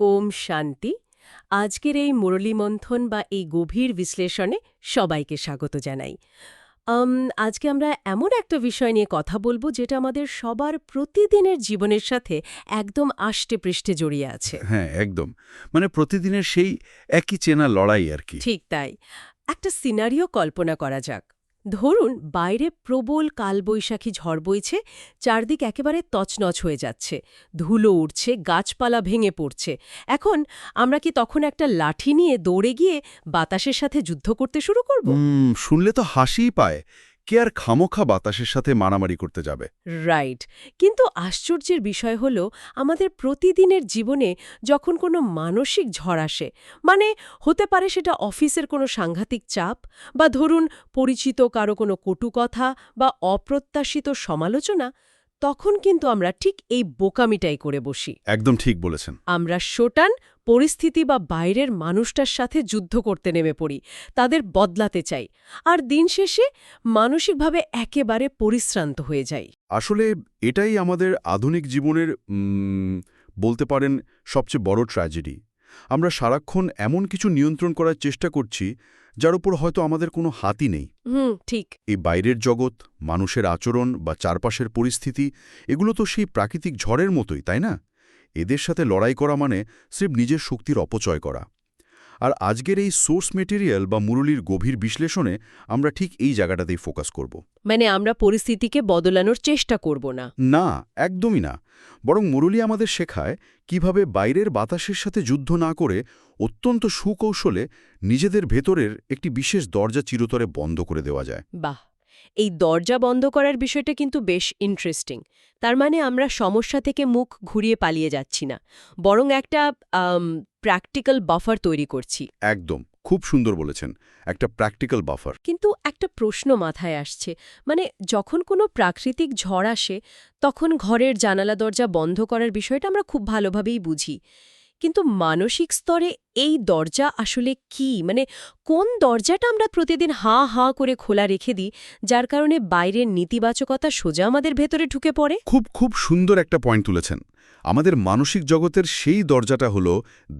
ওম শান্তি। আজকের এই মুরলীমন্থন বা এই গভীর বিশ্লেষণে সবাইকে স্বাগত জানাই। আজকে আমরা এমন একটা বিষয় নিয়ে কথা বলবো যেটা আমাদের সবার প্রতিদিনের জীবনের সাথে একদম আষ্টেপৃষ্ঠে জড়িয়ে আছে। হ্যাঁ, একদম। মানে প্রতিদিনের সেই একই চেনা লড়াই আর কি। ঠিক তাই। একটা সিনারিও কল্পনা করা যাক। ধরুন বাইরে প্রবল কালবৈশাখী ঝড় বইছে, চারদিক একেবারে তছনছ হয়ে যাচ্ছে, ধুলো উড়ছে, গাছপালা ভেঙে পড়ছে। এখন আমরা কি তখন একটা লাঠি নিয়ে দৌড়ে গিয়ে বাতাসের সাথে যুদ্ধ করতে শুরু করব? শুনলে তো হাসিই পায়। কে আর খামোখা বাতাসের সাথে মারামারি করতে যাবে? রাইট। কিন্তু আশ্চর্যের বিষয় হল আমাদের প্রতিদিনের জীবনে যখন কোনো মানসিক ঝড় আসে, মানে হতে পারে সেটা অফিসের কোনো সাংঘাতিক চাপ, বা ধরুন পরিচিত কারো কোনো কটু কথা বা অপ্রত্যাশিত সমালোচনা, তখন কিন্তু আমরা ঠিক এই বোকামিটাই করে বসি। একদম ঠিক বলেছেন। আমরা শোটান পরিস্থিতি বা বাইরের মানুষটার সাথে যুদ্ধ করতে নেমে পড়ি, তাদের বদলাতে চাই, আর দিন শেষে মানসিকভাবে একেবারে পরিশ্রান্ত হয়ে যাই। আসলে এটাই আমাদের আধুনিক জীবনের বলতে পারেন সবচেয়ে বড় ট্র্যাজেডি। আমরা সারাক্ষণ এমন কিছু নিয়ন্ত্রণ করার চেষ্টা করছি যার উপর হয়তো আমাদের কোনো হাতই নেই। ঠিক। এই বাইরের জগৎ, মানুষের আচরণ বা চারপাশের পরিস্থিতি, এগুলো তো সেই প্রাকৃতিক ঝড়ের মতোই, তাই না? এদের সাথে লড়াই করা মানে স্রেফ নিজের শক্তির অপচয় করা। আর আজকের এই সোর্স মেটেরিয়াল বা মুরলির গভীর বিশ্লেষণে আমরা ঠিক এই জায়গাটাতেই ফোকাস করব। মানে আমরা পরিস্থিতিকে বদলানোর চেষ্টা করব না। না, একদমই না। বরং মুরলি আমাদের শেখায় কিভাবে বাইরের বাতাসের সাথে যুদ্ধ না করে অত্যন্ত সুকৌশলে নিজেদের ভেতরের একটি বিশেষ দরজা চিরতরে বন্ধ করে দেওয়া যায়। বাহ! এই দরজা বন্ধ করার বিষয়টা কিন্তু বেশ ইন্টারেস্টিং। তার মানে আমরা সমস্যা থেকে মুখ ঘুরিয়ে পালিয়ে যাচ্ছি না, বরং একটা প্র্যাকটিক্যাল বাফার তৈরি করছি। একদম, খুব সুন্দর বলেছেন, একটা প্র্যাকটিক্যাল বাফার। কিন্তু একটা প্রশ্ন মাথায় আসছে, মানে যখন কোনো প্রাকৃতিক ঝড় আসে তখন ঘরের জানালা দরজা বন্ধ করার বিষয়টা আমরা খুব ভালোভাবেই বুঝি, কিন্তু মানসিক স্তরে এই দরজা আসলে কি? মানে কোন দরজাটা আমরা প্রতিদিন হাঁ হাঁ করে খোলা রেখে দিই, যার কারণে বাইরের নেতিবাচকতা সোজা আমাদের ভেতরে ঢুকে পড়ে? খুব খুব সুন্দর একটা পয়েন্ট তুলেছেন। আমাদের মানসিক জগতের সেই দরজাটা হলো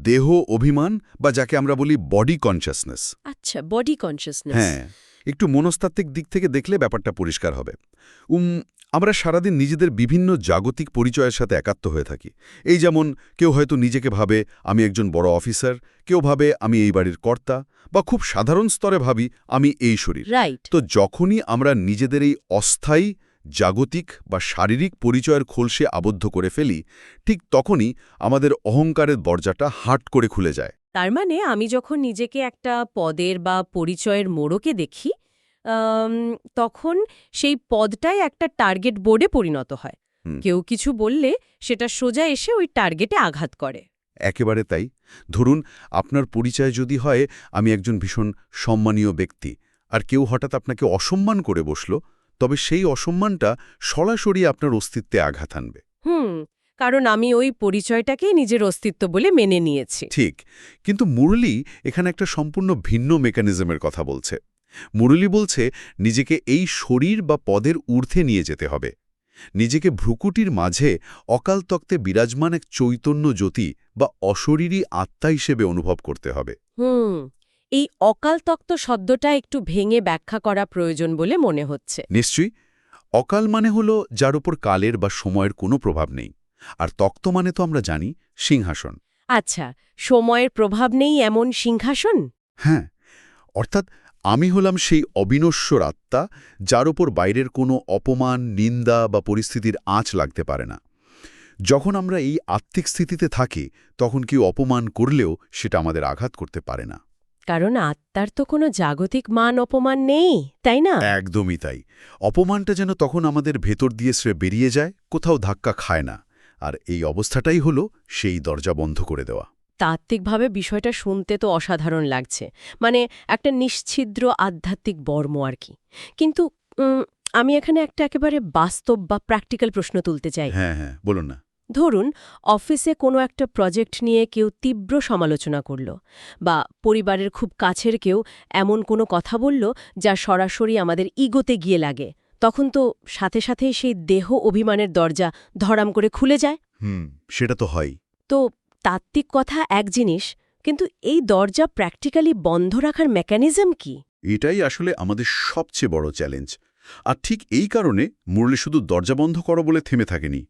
দেহ অভিমান, বা যাকে আমরা বলি বডি কনশাসনেস। আচ্ছা, বডি কনশাসনেস। হ্যাঁ, একটু মনস্তাত্ত্বিক দিক থেকে দেখলে ব্যাপারটা পরিষ্কার হবে। আমরা সারাদিন নিজেদের বিভিন্ন জাগতিক পরিচয়ের সাথে একাত্ম হয়ে থাকি। এই যেমন কেউ হয়তো নিজেকে ভাবে আমি একজন বড় অফিসার, কেউ ভাবে আমি এই বাড়ির কর্তা, বা খুব সাধারণ স্তরে ভাবি আমি এই শরীর। রাইট। তো যখনই আমরা নিজেদের এই অস্থায়ী জাগতিক বা শারীরিক পরিচয়ের খোলসে আবদ্ধ করে ফেলি, ঠিক তখনই আমাদের অহংকারের দরজাটা হাট করে খুলে যায়। তার মানে আমি যখন নিজেকে একটা পদের বা পরিচয়ের মোড়কে দেখি, আম, তখন সেই পদটাই একটা টার্গেট বোর্ডে পরিণত হয়। হুম, কেউ কিছু বললে সেটা সোজা এসে ওই টার্গেটে আঘাত করে। একেবারে তাই। ধরুন আপনার পরিচয় যদি হয় আমি একজন ভীষণ সম্মানীয় ব্যক্তি, আর কেউ হঠাৎ আপনাকে অসম্মান করে বসল, তবে সেই অসম্মানটা সরাসরি আপনার অস্তিত্বে আঘাত আনবে। কারণ আমি ওই পরিচয়টাকেই নিজের অস্তিত্ব বলে মেনে নিয়েছি। ঠিক। কিন্তু মুরলি এখানে একটা সম্পূর্ণ ভিন্ন মেকানিজমের কথা বলছে। মুরলি বলছে নিজেকে এই শরীর বা পদের ঊর্ধ্বে নিয়ে যেতে হবে। নিজেকে ভ্রুকুটির মাঝে অকাল তক্তে বিরাজমান এক চৈতন্য জ্যোতি বা অশরীরী আত্মা হিসেবে অনুভব করতে হবে। এই অকাল তক্ত শব্দটা একটু ভেঙে ব্যাখ্যা করা প্রয়োজন বলে মনে হচ্ছে। নিশ্চয়ই। অকাল মানে হলো যার উপর কালের বা সময়ের কোনো প্রভাব নেই, আর তক্ত মানে তো আমরা জানি সিংহাসন। আচ্ছা, সময়ের প্রভাব নেই এমন সিংহাসন? হ্যাঁ, অর্থাৎ আমি হলাম সেই অবিনশ্বর আত্মা যার উপর বাইরের কোনো অপমান, নিন্দা বা পরিস্থিতির আঁচ লাগতে পারে না। যখন আমরা এই আত্মিক স্থিতিতে থাকি তখন কেউ অপমান করলেও সেটা আমাদের আঘাত করতে পারে না। কারণ আত্মার তো কোনো জাগতিক মান অপমান নেই, তাই না? একদমই তাই। অপমানটা যেন তখন আমাদের ভেতর দিয়ে বেরিয়ে যায়, কোথাও ধাক্কা খায় না। আর এই অবস্থাটাই হলো সেই দরজা বন্ধ করে দেওয়া। তাত্ত্বিকভাবে বিষয়টা শুনতে তো অসাধারণ লাগছে, মানে একটা নিশ্ছিদ্র আধ্যাত্মিক বর্ম আর কি। কিন্তু আমি এখানে একটা একেবারে বাস্তব বা প্র্যাকটিক্যাল প্রশ্ন তুলতে চাই। হ্যাঁ হ্যাঁ, বলুন না। ধরুন অফিসে কোনো একটা প্রজেক্ট নিয়ে কেউ তীব্র সমালোচনা করল, বা পরিবারের খুব কাছের কেউ এমন কোনো কথা বলল যা সরাসরি আমাদের ইগোতে গিয়ে লাগে, তখন তো সাথে সাথেই সেই দেহ অভিমানের দরজা ধড়াম করে খুলে যায়। সেটা তো হয়। তো তাত্ত্বিক কথা এক জিনিস, কিন্তু এই দরজা প্র্যাকটিক্যালি বন্ধ রাখার মেকানিজম কি? এটাই আসলে আমাদের সবচেয়ে বড় চ্যালেঞ্জ। আর ঠিক এই কারণে মুরলি শুধু দরজা বন্ধ করা বলে থেমে থাকেনি।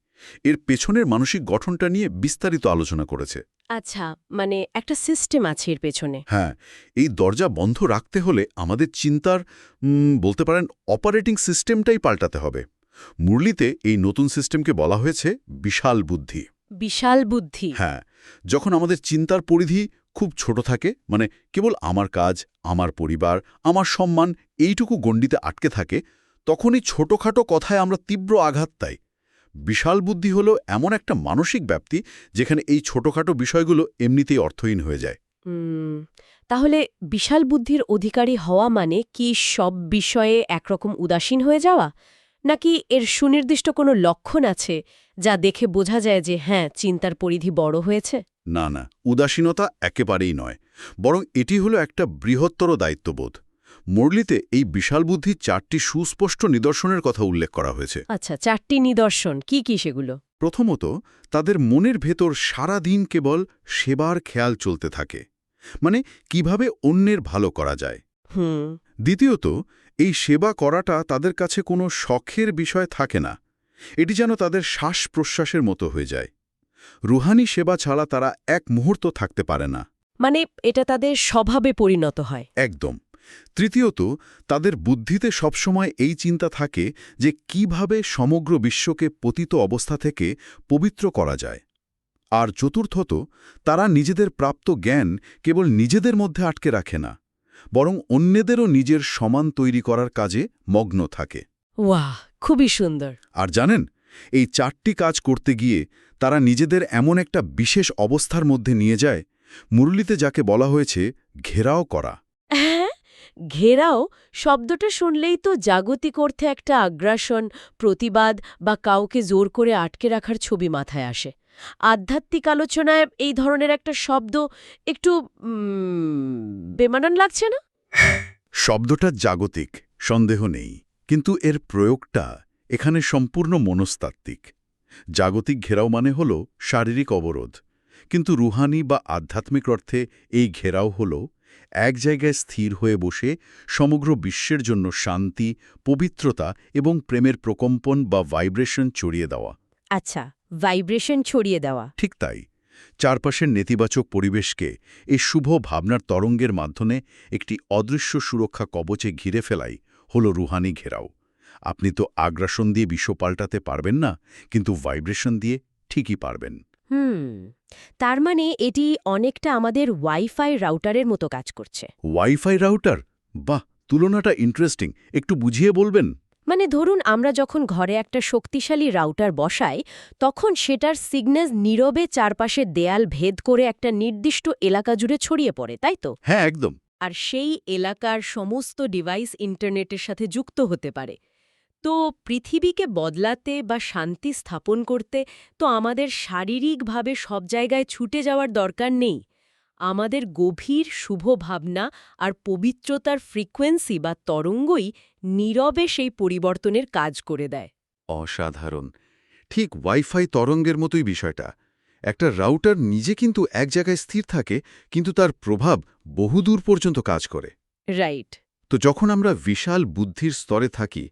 এর পেছনের মানসিক গঠনটা নিয়ে বিস্তারিত আলোচনা করেছে। আচ্ছা, মানে একটা সিস্টেম আছে এর পেছনে। হ্যাঁ, এই দরজা বন্ধ রাখতে হলে আমাদের চিন্তার বলতে পারেন অপারেটিং সিস্টেমটাই পাল্টাতে হবে। মুরলিতে এই নতুন সিস্টেমকে বলা হয়েছে বিশাল বুদ্ধি। বিশাল বুদ্ধি। হ্যাঁ, যখন আমাদের চিন্তার পরিধি খুব ছোট থাকে, মানে কেবল আমার কাজ, আমার পরিবার, আমার সম্মান এইটুকু গণ্ডিতে আটকে থাকে, তখনই ছোটখাটো কথায় আমরা তীব্র আঘাত পাই। বিশাল বুদ্ধি হলো এমন একটা মানসিক ব্যাপ্তি যেখানে এই ছোটখাটো বিষয়গুলো এমনিতেই অর্থহীন হয়ে যায়। তাহলে বিশাল বুদ্ধির অধিকারী হওয়া মানে কি সব বিষয়ে একরকম উদাসীন হয়ে যাওয়া, নাকি এর সুনির্দিষ্ট কোনো লক্ষণ আছে যা দেখে বোঝা যায় যে হ্যাঁ, চিন্তার পরিধি বড় হয়েছে? না না, উদাসীনতা একেবারেই নয়, বরং এটি হলো একটা বৃহত্তর দায়িত্ববোধ। মুরলিতে এই বিশাল বুদ্ধির 4টি সুস্পষ্ট নিদর্শনের কথা উল্লেখ করা হয়েছে। আচ্ছা, 4টি নিদর্শন কি কি সেগুলো? প্রথমত, তাদের মনের ভেতর সারা দিন কেবল সেবার খেয়াল চলতে থাকে, মানে কিভাবে অন্যের ভালো করা যায়। দ্বিতীয়ত, এই সেবা করাটা তাদের কাছে কোনো শখের বিষয় থাকে না, এটি যেন তাদের শ্বাস-প্রশ্বাসের মতো হয়ে যায়। রুহানি সেবা ছাড়া তারা এক মুহূর্ত থাকতে পারে না। মানে এটা তাদের স্বভাবে পরিণত হয়। একদম। তৃতীয়ত, তাদের বুদ্ধিতে সবসময় এই চিন্তা থাকে যে কিভাবে সমগ্র বিশ্বকে পতিত অবস্থা থেকে পবিত্র করা যায়। আর চতুর্থত, তারা নিজেদের প্রাপ্ত জ্ঞান কেবল নিজেদের মধ্যে আটকে রাখে না, বরং অন্যদেরও নিজের সমান তৈরি করার কাজে মগ্ন থাকে। ওয়াহ, খুবই সুন্দর। আর জানেন, এই 4টি কাজ করতে গিয়ে তারা নিজেদের এমন একটা বিশেষ অবস্থার মধ্যে নিয়ে যায়, মুরলিতে যাকে বলা হয়েছে ঘেরাও করা। হ্যাঁ, ঘেরাও শব্দটা শুনলেই তো জাগতিক অর্থে একটা আগ্রাসন, প্রতিবাদ বা কাউকে জোর করে আটকে রাখার ছবি মাথায় আসে। আধ্যাত্মিক আলোচনায় এই ধরনের একটা শব্দ একটু বেমানান লাগছে না? শব্দটা জাগতিক, সন্দেহ নেই, কিন্তু এর প্রয়োগটা এখানে সম্পূর্ণ মনস্তাত্ত্বিক। জাগতিক ঘেরাও মানে হল শারীরিক অবরোধ, কিন্তু রুহানি বা আধ্যাত্মিক অর্থে এই ঘেরাও হল এক জায়গায় স্থির হয়ে বসে সমগ্র বিশ্বের জন্য শান্তি, পবিত্রতা এবং প্রেমের প্রকম্পন বা ভাইব্রেশন ছড়িয়ে দেওয়া। আচ্ছা, ভাইব্রেশন ছড়িয়ে দেওয়া। ঠিক তাই। চারপাশের নেতিবাচক পরিবেশকে এই শুভ ভাবনার তরঙ্গের মাধ্যমে একটি অদৃশ্য সুরক্ষা কবচে ঘিরে ফেলাই হল রুহানি ঘেরাও। আপনি তো আগ্রাসন দিয়ে বিশ্ব পাল্টাতে পারবেন না, কিন্তু ভাইব্রেশন দিয়ে ঠিকই পারবেন। তার মানে এটি অনেকটা আমাদের ওয়াইফাই রাউটারের মতো কাজ করছে। Wifi router? বাহ, তুলনাটা ইন্টারেস্টিং। একটু বুঝিয়ে বলবেন? মানে ধরুন আমরা যখন ঘরে একটা শক্তিশালী রাউটার বসাই, তখন সেটার সিগন্যাল নীরবে চারপাশের দেয়াল ভেদ করে একটা নির্দিষ্ট এলাকা জুড়ে ছড়িয়ে পড়ে, তাই তো? হ্যাঁ, একদম। আর সেই এলাকার সমস্ত ডিভাইস ইন্টারনেটের সাথে যুক্ত হতে পারে। তো পৃথিবীকে বদলাতে বা শান্তি স্থাপন করতে তো আমাদের শারীরিকভাবে সব জায়গায় ছুটে যাওয়ার দরকার নেই। আমাদের গভীর শুভ ভাবনা আর পবিত্রতার ফ্রিকোয়েন্সি বা তরঙ্গই নীরবে সেই পরিবর্তনের কাজ করে দেয়। অসাধারণ। ঠিক ওয়াইফাই তরঙ্গের মতোই বিষয়টা। একটা রাউটার নিজে কিন্তু এক জায়গায় স্থির থাকে, কিন্তু তার প্রভাব বহুদূর পর্যন্ত কাজ করে। রাইট। তো যখন আমরা বিশাল বুদ্ধির স্তরে থাকি,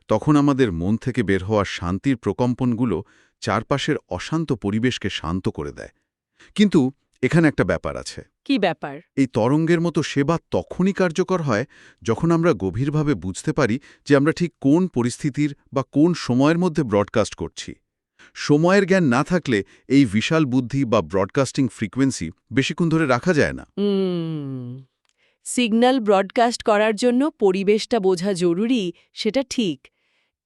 তখন আমাদের মন থেকে বের হওয়া শান্তির প্রকম্পনগুলো চারপাশের অশান্ত পরিবেশকে শান্ত করে দেয়। কিন্তু এখানে একটা ব্যাপার আছে। কি ব্যাপার? এই তরঙ্গের মতো সেবা তখনই কার্যকর হয় যখন আমরা গভীরভাবে বুঝতে পারি যে আমরা ঠিক কোন পরিস্থিতির বা কোন সময়ের মধ্যে ব্রডকাস্ট করছি। সময়ের জ্ঞান না থাকলে এই বিশাল বুদ্ধি বা ব্রডকাস্টিং ফ্রিকোয়েন্সি বেশিক্ষণ ধরে রাখা যায় না। সিগন্যাল ব্রডকাস্ট করার জন্য পরিবেশটা বোঝা জরুরি, সেটা ঠিক।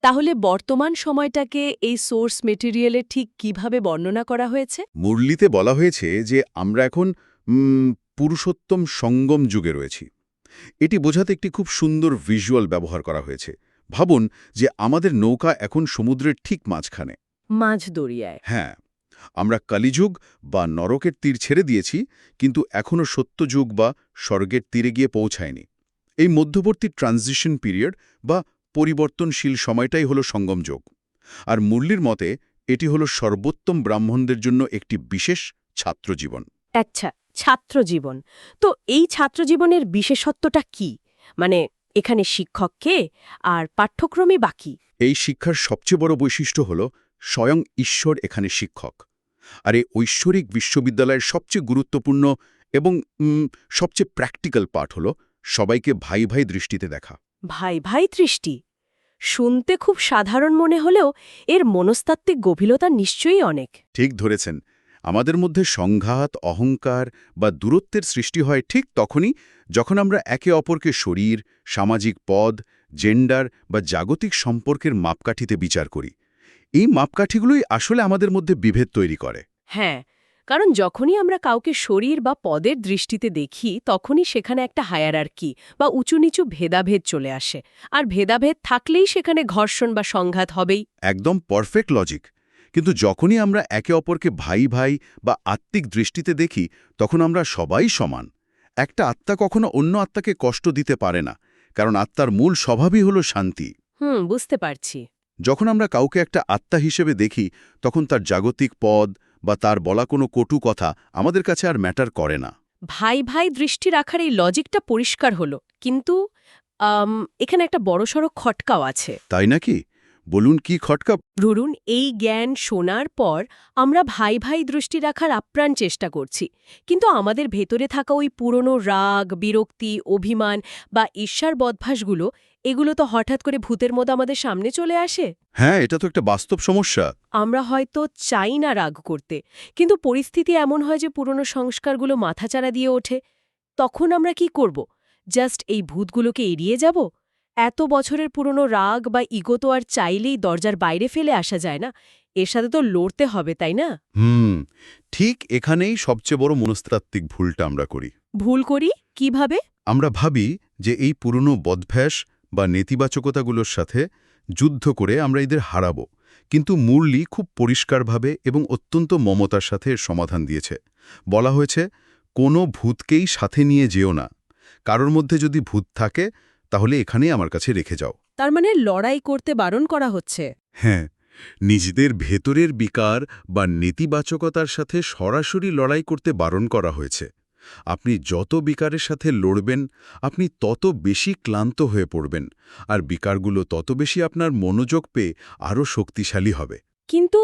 তাহলে বর্তমান সময়টাকে এই সোর্স মেটেরিয়ালে ঠিক কিভাবে বর্ণনা করা হয়েছে? মুরলিতে বলা হয়েছে যে আমরা এখন পুরুষোত্তম সঙ্গম যুগে রয়েছি। এটি বোঝাতে একটি খুব সুন্দর ভিজুয়াল ব্যবহার করা হয়েছে। ভাবুন যে আমাদের নৌকা এখন সমুদ্রের ঠিক মাঝখানে। মাঝ দরিয়ায়। হ্যাঁ, আমরা কলিযুগ বা নরকের তীর ছেড়ে দিয়েছি, কিন্তু এখনও সত্যযুগ বা স্বর্গের তীরে গিয়ে পৌঁছায়নি। এই মধ্যবর্তী ট্রানজিশন পিরিয়ড বা পরিবর্তনশীল সময়টাই হল সঙ্গম যুগ। আর মুরলির মতে এটি হল সর্বোত্তম ব্রাহ্মণদের জন্য একটি বিশেষ ছাত্রজীবন। আচ্ছা, ছাত্রজীবন। তো এই ছাত্রজীবনের বিশেষত্বটা কি? মানে এখানে শিক্ষক কে আর পাঠ্যক্রমে বাকি? এই শিক্ষার সবচেয়ে বড় বৈশিষ্ট্য হল স্বয়ং ঈশ্বর এখানে শিক্ষক। আর এই ঐশ্বরিক বিশ্ববিদ্যালয়ের সবচেয়ে গুরুত্বপূর্ণ এবং সবচেয়ে প্র্যাকটিক্যাল পার্ট হল সবাইকে ভাই ভাই দৃষ্টিতে দেখা। ভাই ভাই দৃষ্টি শুনতে খুব সাধারণ মনে হলেও এর মনস্তাত্ত্বিক গভীরতা নিশ্চয়ই অনেক। ঠিক ধরেছেন। আমাদের মধ্যে সংঘাত, অহংকার বা দূরত্বের সৃষ্টি হয় ঠিক তখনই যখন আমরা একে অপরকে শরীর, সামাজিক পদ, জেন্ডার বা জাগতিক সম্পর্কের মাপকাঠিতে বিচার করি। এই মাপকাঠিগুলোই আসলে আমাদের মধ্যে বিভেদ তৈরি করে। হ্যাঁ, কারণ যখনই আমরা কাউকে শরীর বা পদের দৃষ্টিতে দেখি তখনই সেখানে একটা হায়ারার্কি বা উঁচু-নিচু ভেদাভেদ চলে আসে। আর ভেদাভেদ থাকলেই সেখানে ঘর্ষণ বা সংঘাত হবেই। একদম পারফেক্ট লজিক। কিন্তু যখনই আমরা একে অপরকে ভাই ভাই বা আত্মিক দৃষ্টিতে দেখি তখন আমরা সবাই সমান। একটা আত্মা কখনো অন্য আত্মাকে কষ্ট দিতে পারে না, কারণ আত্মার মূল স্বভাবই হলো শান্তি। বুঝতে পারছি। যখন আমরা কাউকে একটা আত্মা হিসেবে দেখি তখন তার জাগতিক পদ বা তার বলা কোনো কটু কথা আমাদের কাছে আর ম্যাটার করে না। ভাই ভাই দৃষ্টি রাখার এই লজিকটা পরিষ্কার হলো, কিন্তু এখানে একটা বড়সড় খটকাও আছে। তাই নাকি? বলুন কি খটকা। ধরুন এই জ্ঞান শোনার পর আমরা ভাই ভাই দৃষ্টি রাখার আপ্রাণ চেষ্টা করছি, কিন্তু আমাদের ভেতরে থাকা ওই পুরনো রাগ, বিরক্তি, অভিমান বা ঈর্ষার বদভ্যাসগুলো, এগুলো তো হঠাৎ করে ভূতের মতো আমাদের সামনে চলে আসে। হ্যাঁ, এটা তো একটা বাস্তব সমস্যা। আমরা হয়তো চাই না রাগ করতে, কিন্তু পরিস্থিতি এমন হয় যে পুরনো সংস্কারগুলো মাথাচাড়া দিয়ে ওঠে। তখন আমরা কি করব? জাস্ট এই ভূতগুলোকে এড়িয়ে যাব? এত বছরের পুরনো রাগ বা ইগো তো আর চাইলেই দরজার বাইরে ফেলে আসা যায় না। এর সাথে তো লড়তে হবে, তাই না? হুম, ঠিক এখানেই সবচেয়ে বড় মনস্তাত্ত্বিক ভুলটা আমরা করি। ভুল করি কিভাবে? আমরা ভাবি যে এই পুরনো বদভ্যাস বা নেতিবাচকতাগুলোর সাথে যুদ্ধ করে আমরা এদের হারাবো, কিন্তু মুরলি খুব পরিষ্কারভাবে এবং অত্যন্ত মমতার সাথে এর সমাধান দিয়েছে। বলা হয়েছে, কোনো ভূতকেই সাথে নিয়ে যেও না। কারোর মধ্যে যদি ভূত থাকে তাহলে এখানেই আমার কাছে রেখে যাও। তার মানে লড়াই করতে বারণ করা হচ্ছে। হ্যাঁ, নিজেদের ভেতরের বিকার বা নেতিবাচকতার সাথে সরাসরি লড়াই করতে বারণ করা হয়েছে। আপনি যত বিকারের সাথে লড়বেন, আপনি তত বেশি ক্লান্ত হয়ে পড়বেন, আর বিকারগুলো তত বেশি আপনার মনোযোগ পেয়ে আরও শক্তিশালী হবে। কিন্তু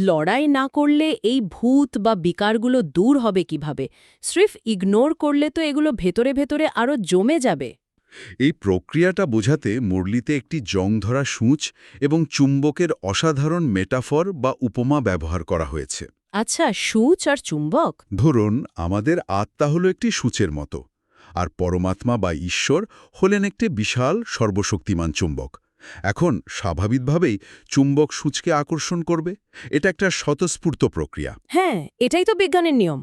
লড়াই না করলে এই ভূত বা বিকারগুলো দূর হবে কিভাবে? স্রেফ ইগনোর করলে তো এগুলো ভেতরে ভেতরে আরও জমে যাবে। এই প্রক্রিয়াটা বোঝাতে মুরলিতে একটি জংধরা সূঁচ এবং চুম্বকের অসাধারণ মেটাফর বা উপমা ব্যবহার করা হয়েছে। আচ্ছা, সূঁচ আর চুম্বক। ধরুন, আমাদের আত্মা হলো একটি সূঁচের মতো, আর পরমাত্মা বা ঈশ্বর হলেন একটি বিশাল সর্বশক্তিমান চুম্বক। এখন স্বাভাবিকভাবেই চুম্বক সূঁচকে আকর্ষণ করবে। এটা একটা স্বতঃস্ফূর্ত প্রক্রিয়া। হ্যাঁ, এটাই তো বিজ্ঞানের নিয়ম।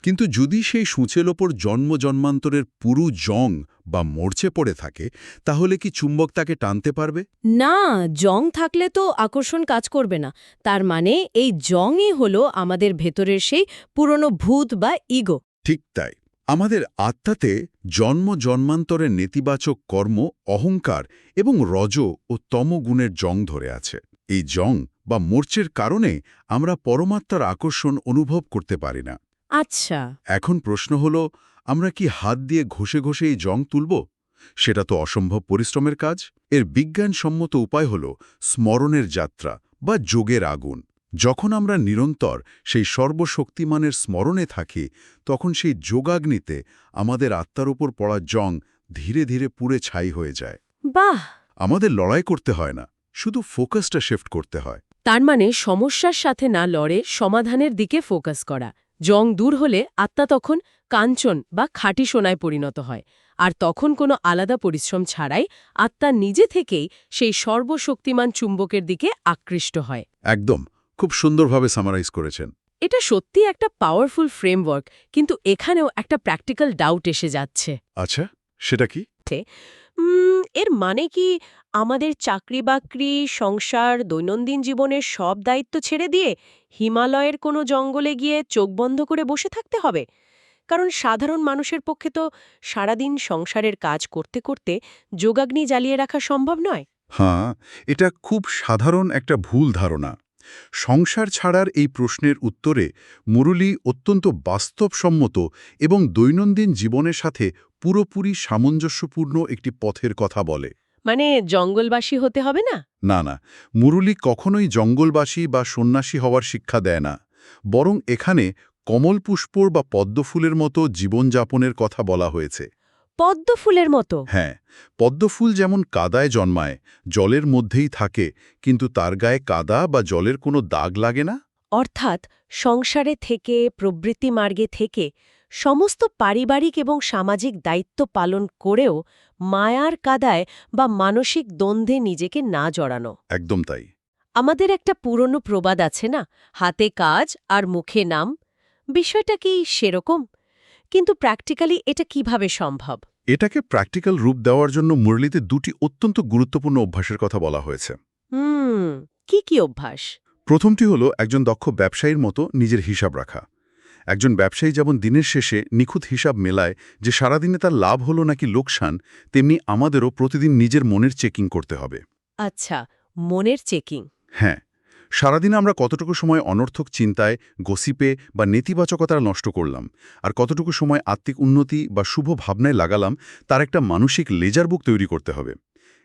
কিন্তু যদি সেই সূঁচের ওপর জন্মান্তরের পুরু জং বা মরচে পড়ে থাকে, তাহলে কি চুম্বক তাকে টানতে পারবে? না, জং থাকলে তো আকর্ষণ কাজ করবে না। তার মানে এই জংই হলো আমাদের ভেতরের সেই পুরনো ভূত বা ইগো। ঠিক তাই। আমাদের আত্মাতে জন্মান্তরের নেতিবাচক কর্ম, অহংকার এবং রজ ও তম গুণের জং ধরে আছে। এই জং বা মরচের কারণে আমরা পরমাত্মার আকর্ষণ অনুভব করতে পারি না। আচ্ছা। এখন প্রশ্ন হল, আমরা কি হাত দিয়ে ঘষে ঘষে এই জং তুলব? সেটা তো অসম্ভব পরিশ্রমের কাজ। এর বিজ্ঞানসম্মত উপায় হল স্মরণের যাত্রা বা যোগের আগুন। যখন আমরা নিরন্তর সেই সর্বশক্তিমানের স্মরণে থাকি, তখন সেই যোগাগ্নিতে আমাদের আত্মার উপর পড়া জং ধীরে ধীরে পুড়ে ছাই হয়ে যায়। বাহ! আমাদের লড়াই করতে হয় না, শুধু ফোকাসটা শিফট করতে হয়। তার মানে সমস্যার সাথে না লড়ে সমাধানের দিকে ফোকাস করা। জং দূর হলে আত্মা তখন কাঞ্চন বা খাঁটি সোনায় পরিণত হয়। আর তখন কোনো আলাদা পরিশ্রম ছাড়াই আত্মা নিজে থেকেই সেই সর্বশক্তিমান চুম্বকের দিকে আকৃষ্ট হয়। একদম, খুব সুন্দরভাবে সামারাইজ করেছেন। এটা সত্যি একটা পাওয়ারফুল ফ্রেমওয়ার্ক, কিন্তু এখানেও একটা প্র্যাকটিক্যাল ডাউট এসে যাচ্ছে। আচ্ছা, সেটা কি? এর মানে কি আমাদের চাকরি-বাকরি, সংসার, দৈনন্দিন জীবনের সব দায়িত্ব ছেড়ে দিয়ে হিমালয়ের কোনো জঙ্গলে গিয়ে চোখ বন্ধ করে বসে থাকতে হবে? কারণ সাধারণ মানুষের পক্ষে তো সারাদিন সংসারের কাজ করতে করতে যোগাগ্নি জ্বালিয়ে রাখা সম্ভব নয়। হ্যাঁ, এটা খুব সাধারণ একটা ভুল ধারণা। সংসার ছাড়ার এই প্রশ্নের উত্তরে মুরলী অত্যন্ত বাস্তবসম্মত এবং দৈনন্দিন জীবনের সাথে পুরোপুরি সামঞ্জস্যপূর্ণ একটি পথের কথা বলে। মানে জঙ্গলবাসী হতে হবে না? না না, মুরলী কখনোই জঙ্গলবাসী বা সন্ন্যাসী হওয়ার শিক্ষা দেয় না, বরং এখানে কমলপুষ্পর বা পদ্মফুলের মতো জীবনযাপনের কথা বলা হয়েছে। পদ্ম ফুলের মতো? হ্যাঁ, পদ্মফুল যেমন কাদায় জন্মায়, জলের মধ্যেই থাকে, কিন্তু তার গায়ে কাদা বা জলের কোনো দাগ লাগে না। অর্থাৎ সংসারে থেকে, প্রবৃত্তি মার্গে থেকে, সমস্ত পারিবারিক এবং সামাজিক দায়িত্ব পালন করেও মায়ার কাদায় বা মানসিক দ্বন্দ্বে নিজেকে না জড়ানো। একদম তাই। আমাদের একটা পুরনো প্রবাদ আছে না, হাতে কাজ আর মুখে নাম। বিষয়টা কি সেরকম? কিন্তু প্র্যাকটিক্যালি এটা কিভাবে সম্ভব? এটাকে প্র্যাকটিক্যাল রূপ দেওয়ার জন্য মুরলীতে দুটি অত্যন্ত গুরুত্বপূর্ণ অভ্যাসের কথা বলা হয়েছে। কি কি অভ্যাস? প্রথমটি হলো একজন দক্ষ ব্যবসায়ীর মতো নিজের হিসাব রাখা। একজন ব্যবসায়ী যেমন দিনের শেষে নিখুঁত হিসাব মেলায় যে সারাদিনে তার লাভ হলো নাকি লোকসান, তেমনি আমাদেরও প্রতিদিন নিজের মনের চেকিং করতে হবে। আচ্ছা, মনের চেকিং। হ্যাঁ, সারাদিনে আমরা কতটুকু সময় অনর্থক চিন্তায়, গসিপে বা নেতিবাচকতা নষ্ট করলাম, আর কতটুকু সময় আত্মিক উন্নতি বা শুভ ভাবনায় লাগালাম, তার একটা মানসিক লেজার বুক তৈরি করতে হবে।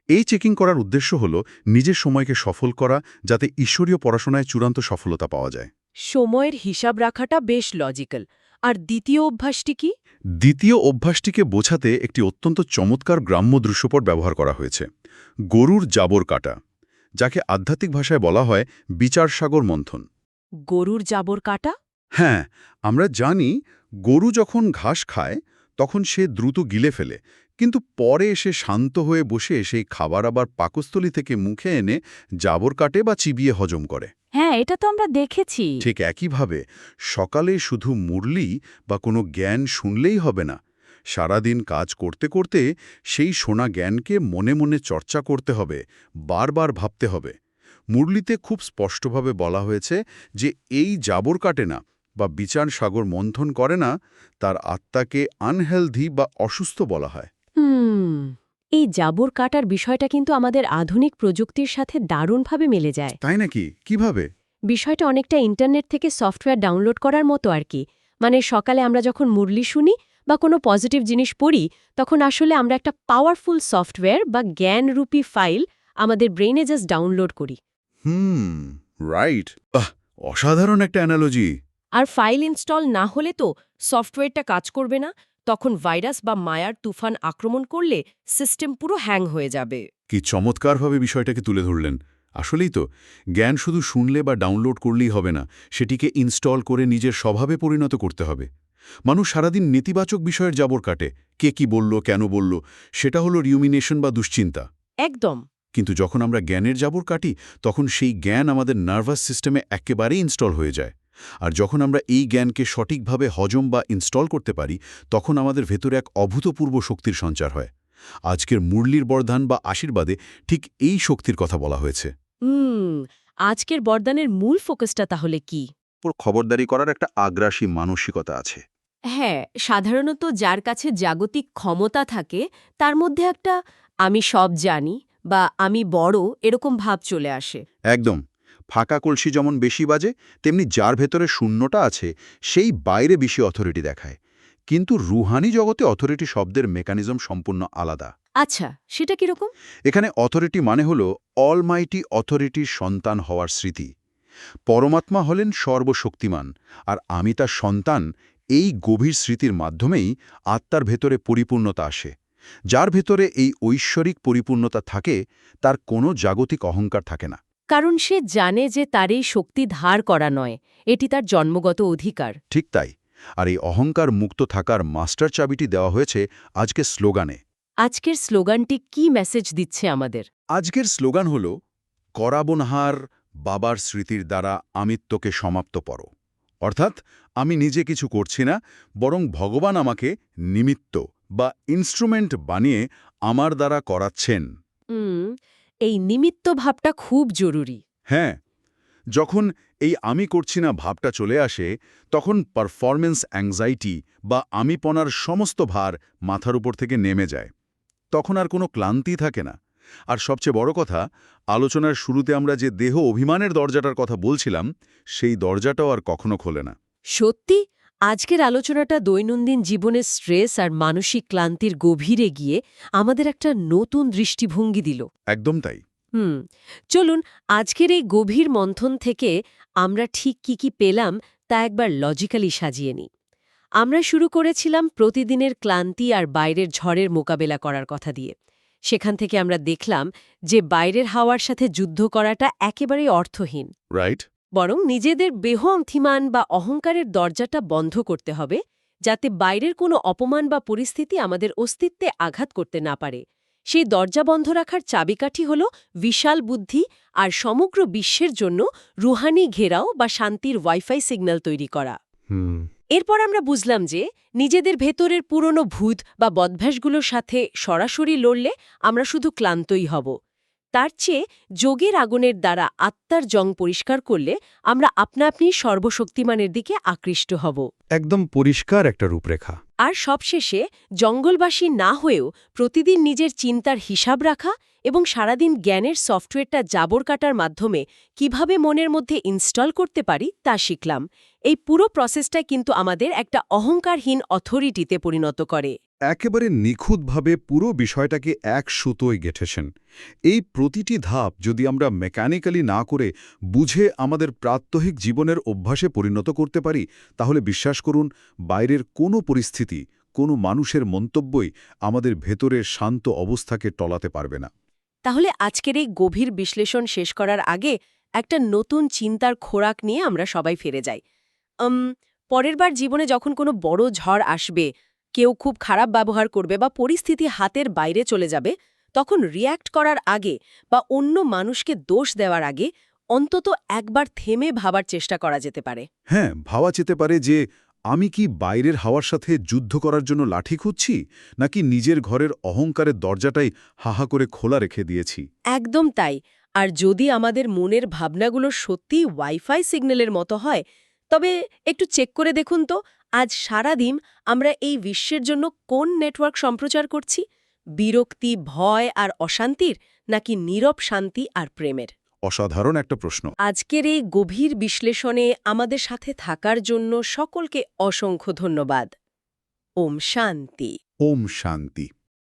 এই চেকিং করার উদ্দেশ্য হল নিজের সময়কে সফল করা, যাতে ঈশ্বরীয় পড়াশোনায় চূড়ান্ত সফলতা পাওয়া যায়। সময়ের হিসাব রাখাটা বেশ লজিক্যাল। আর দ্বিতীয় অভ্যাসটি কি? দ্বিতীয় অভ্যাসটিকে বোঝাতে একটি অত্যন্ত চমৎকার গ্রাম্য দৃশ্যপট ব্যবহার করা হয়েছে। গরুর জাবর কাটা, যাকে আধ্যাত্মিক ভাষায় বলা হয় বিচার সাগর মন্থন। গরুর জাবর কাটা? হ্যাঁ, আমরা জানি গরু যখন ঘাস খায় তখন সে দ্রুত গিলে ফেলে, কিন্তু পরে এসে শান্ত হয়ে বসে সেই খাবার আবার পাকস্থলী থেকে মুখে এনে জাবর কাটে বা চিবিয়ে হজম করে। হ্যাঁ, এটা তো আমরা দেখেছি। ঠিক একইভাবে সকালে শুধু মুরলি বা কোনো জ্ঞান শুনলেই হবে না। সারাদিন কাজ করতে করতে সেই শোনা জ্ঞানকে মনে মনে চর্চা করতে হবে, বারবার ভাবতে হবে। মুরলিতে খুব স্পষ্টভাবে বলা হয়েছে যে এই জাবর কাটে না বা বিচার সাগর মন্থন করে না, তার আত্মাকে আনহেলদি বা অসুস্থ বলা হয়। এই জাবর কাটার বিষয়টা কিন্তু আমাদের আধুনিক প্রযুক্তির সাথে দারুণভাবে মিলে যায়। তাই নাকি? কিভাবে? বিষয়টা অনেকটা ইন্টারনেট থেকে সফটওয়্যার ডাউনলোড করার মতো আর কি। মানে সকালে আমরা যখন মুরলি শুনি বা কোনো পজিটিভ জিনিস পড়ি, তখন আসলে আমরা একটা পাওয়ারফুল সফটওয়্যার বা জ্ঞানরূপী ফাইল আমাদের ব্রেইনে জাস্ট ডাউনলোড করি। রাইট। অসাধারণ একটা অ্যানালজি। আর ফাইল ইনস্টল না হলে তো সফটওয়্যারটা কাজ করবে না। তখন ভাইরাস বা মায়ার তুফান আক্রমণ করলে সিস্টেম পুরো হ্যাং হয়ে যাবে। কি চমৎকারভাবে বিষয়টাকে তুলে ধরলেন। আসলেই তো, জ্ঞান শুধু শুনলে বা ডাউনলোড করলেই হবে না, সেটিকে ইনস্টল করে নিজের স্বভাবে পরিণত করতে হবে। মানুষ সারাদিন নেতিবাচক বিষয়ের জাবর কাটে, কে কি বলল, কেন বলল, সেটা হলো রিউমিনেশন বা দুশ্চিন্তা। একদম। কিন্তু যখন আমরা জ্ঞানের জাবর কাটি, তখন সেই জ্ঞান আমাদের নার্ভাস সিস্টেমে একেবারেই ইনস্টল হয়ে যায়। আর যখন আমরা এই জ্ঞানকে সঠিকভাবে হজম বা ইনস্টল করতে পারি, তখন আমাদের ভেতরে এক অভূতপূর্ব শক্তির সঞ্চার হয়। আজকের মুরলির বরদান বা আশীর্বাদে ঠিক এই শক্তির কথা বলা হয়েছে। আজকের বরদানের মূল ফোকাসটা তাহলে কি? খবরদারি করার একটা আগ্রাসী মানসিকতা আছে। হ্যাঁ, সাধারণত যার কাছে জাগতিক ক্ষমতা থাকে তার মধ্যে একটা আমি সব জানি বা আমি বড় এরকম ভাব চলে আসে। একদম। ফাঁকা কলসি যেমন বেশি বাজে, তেমনি যার ভেতরে শূন্যটা আছে সেই বাইরে বেশি অথরিটি দেখায়। কিন্তু রুহানি জগতে অথরিটি শব্দের মেকানিজম সম্পূর্ণ আলাদা। আচ্ছা, সেটা কিরকম? এখানে অথরিটি মানে হল অলমাইটি অথরিটির সন্তান হওয়ার স্মৃতি। পরমাত্মা হলেন সর্বশক্তিমান, আর আমি তার সন্তান। এই গভীর স্মৃতির মাধ্যমেই আত্মার ভেতরে পরিপূর্ণতা আসে। যার ভেতরে এই ঐশ্বরিক পরিপূর্ণতা থাকে, তার কোনো জাগতিক অহংকার থাকে না। কারণ সে জানে যে তার এই শক্তি ধার করা নয়, এটি তার জন্মগত অধিকার। ঠিক তাই। আর এই অহংকার মুক্ত থাকার মাস্টার চাবিটি দেওয়া হয়েছে আজকের স্লোগানে। আজকের স্লোগানটি কি মেসেজ দিচ্ছে আমাদের? আজকের স্লোগান হল করাবনহার বাবার স্মৃতির দ্বারা আমিত্বকে সমাপ্ত পড়ো। অর্থাৎ আমি নিজে কিছু করছি না, বরং ভগবান আমাকে নিমিত্ত বা ইনস্ট্রুমেন্ট বানিয়ে আমার দ্বারা করাচ্ছেন। এই নিমিত্ত ভাবটা খুব জরুরি। হ্যাঁ, যখন এই আমি করছি না ভাবটা চলে আসে, তখন পারফরমেন্স অ্যাংজাইটি বা আমিপনার সমস্ত ভার মাথার উপর থেকে নেমে যায়। তখন আর কোনো ক্লান্তি থাকে না, আর সবচেয়ে বড় কথা, আলোচনার শুরুতে আমরা যে দেহ অভিমানের দরজাটার কথা বলছিলাম, সেই দরজাটাও আর কখনো খোলে না। সত্যি আজকের আলোচনাটা দৈনন্দিন জীবনের স্ট্রেস আর মানসিক ক্লান্তির গভীরে গিয়ে আমাদের একটা নতুন দৃষ্টিভঙ্গি দিল। একদম তাই। চলুন আজকের এই গভীর মন্থন থেকে আমরা ঠিক কি পেলাম তা একবার লজিক্যালি সাজিয়ে নিই। আমরা শুরু করেছিলাম প্রতিদিনের ক্লান্তি আর বাইরের ঝড়ের মোকাবেলা করার কথা দিয়ে। সেখান থেকে আমরা দেখলাম যে বাইরের হাওয়ার সাথে যুদ্ধ করাটা একেবারেই অর্থহীন, রাইট? বরং নিজেদের অভিমান বা অহংকারের দরজাটা বন্ধ করতে হবে, যাতে বাইরের কোনো অপমান বা পরিস্থিতি আমাদের অস্তিত্বে আঘাত করতে না পারে। সেই দরজা বন্ধ রাখার চাবিকাঠি হল বিশাল বুদ্ধি আর সমগ্র বিশ্বের জন্য রুহানি ঘেরাও বা শান্তির ওয়াইফাই সিগন্যাল তৈরি করা। এরপর আমরা বুঝলাম যে নিজেদের ভেতরের পুরনো ভূত বা বদভ্যাসগুলোর সাথে সরাসরি লড়লে আমরা শুধু ক্লান্তই হব। তার চেয়ে যোগের আগুনের দ্বারা আত্মার জং পরিষ্কার করলে আমরা আপনা আপনি সর্বশক্তিমানের দিকে আকৃষ্ট হব। একদম পরিষ্কার একটা রূপরেখা। আর সবশেষে জঙ্গলবাসী না হয়েও প্রতিদিন নিজের চিন্তার হিসাব রাখা এবং সারাদিন জ্ঞানের সফটওয়্যারটা জাবর কাটার মাধ্যমে কিভাবে মনের মধ্যে ইনস্টল করতে পারি তা শিখলাম। এই পুরো প্রসেসটা কিন্তু আমাদের একটা অহংকারহীন অথরিটিতে পরিণত করে। একেবারে নিখুঁতভাবে পুরো বিষয়টাকে এক সুতোয় গেঁথেছেন। এই প্রতিটি ধাপ যদি আমরা মেকানিক্যালি না করে বুঝে আমাদের প্রাত্যহিক জীবনের অভ্যাসে পরিণত করতে পারি, তাহলে বিশ্বাস করুন, বাইরের কোনো পরিস্থিতি, কোনো মানুষের মন্তব্যই আমাদের ভেতরের শান্ত অবস্থাকে টলাতে পারবে না। তাহলে আজকের এই গভীর বিশ্লেষণ শেষ করার আগে একটা নতুন চিন্তার খোরাক নিয়ে আমরা সবাই ফিরে যাই। পরের বার জীবনে যখন কোনো বড় ঝড় আসবে, কেউ খুব খারাপ ব্যবহার করবে বা পরিস্থিতি হাতের বাইরে চলে যাবে, তখন রিয়্যাক্ট করার আগে বা অন্য মানুষকে দোষ দেওয়ার আগে অন্তত একবার থেমে ভাবার চেষ্টা করা যেতে পারে। হ্যাঁ, ভাবা যেতে পারে যে আমি কি বাইরের হাওয়ার সাথে যুদ্ধ করার জন্য লাঠি খুঁজছি, নাকি নিজের ঘরের অহংকারের দরজাটাই হাহা করে খোলা রেখে দিয়েছি। একদম তাই। আর যদি আমাদের মনের ভাবনাগুলো সত্যিই ওয়াইফাই সিগন্যালের মতো হয়, তবে একটু চেক করে দেখুন তো আজ সারাদিন আমরা এই বিশ্বের জন্য কোন নেটওয়ার্ক সম্প্রচার করছি, বিরক্তি, ভয় আর অশান্তির, নাকি নীরব শান্তি আর প্রেমের। অসাধারণ একটা প্রশ্ন। আজকের এই গভীর বিশ্লেষণে আমাদের সাথে থাকার জন্য সকলকে অসংখ্য ধন্যবাদ। ওম শান্তি। ওম শান্তি।